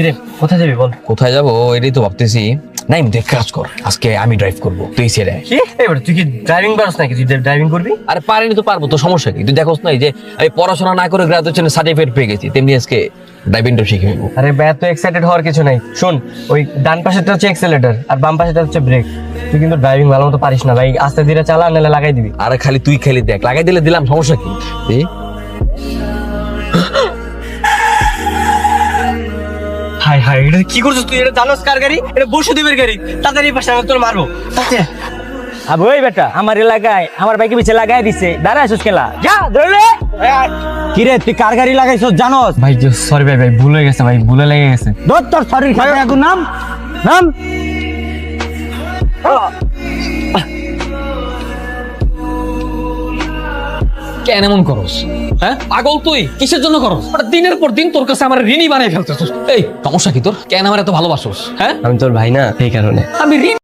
কিরে কোথায় যাবি বল? কোথায় যাবো এটাই তো ভাবতেছি। নাইম দেখ কাজ কর, আজকে আমি ড্রাইভ করবো, তুই ছেড়ে। কি এবার তুই কি ড্রাইভিং পারছ নাকি? তুই ড্রাইভিং করবি? আরে পারিনি তো পারবো, তো সমস্যা কি? তুই দেখোস নাই যে আমি পড়াশোনা না করে গ্রাজুয়েশন সার্টিফিকেট পেয়ে গেছি, তেমনি আজকে ড্রাইভিংটা শিখে নেবো। আরে ব্যাট তো এক্সাইটেড হওয়ার কিছু নাই। শোন, ওই ডান পাশেটা হচ্ছে এক্সেলেটর আর বাম পাশেটা হচ্ছে ব্রেক। তুই কিন্তু ড্রাইভিং ভালো মতো পারিস না ভাই, আস্তে ধীরে চালা, নাহলে লাগাই দিবি। আরে খালি তুই খালি দেখ, লাগাই দিলে দিলাম, সমস্যা কি? হাই হাই, এটা কি করছিস তুই? এটা জানোস কার গাড়ি? এটা বসুদেবের গাড়ি। তাড়াতাড়ি পাশে আমি তোর মারবো। তাড়াতাড়ি আবে ওই বেটা আমার এলাকায় আমার বাইকে পিছে লাগাই দিছে, দাঁড়া আসুস কেলা, যা ধরলে। কি রে তুই কার গাড়ি লাগাইছ জানোস? ভাই সরি ভাই, ভাই ভুল হয়ে গেছে ভাই, ভুলে লেগে গেছে। ধর তোর শরীর খাবে এখন, নাম নাম। কেন এমন করস? হ্যাঁ পাগল তুই, কিসের জন্য করস? দিনের পর দিন তোর কাছে আমার ঋণী বানাই ফেলতেছিস। এই সমস্যা কি তোর? কেন আমার এত ভালোবাসোস? হ্যাঁ আমি তোর ভাই না, এই কারণে। আমি ঋণ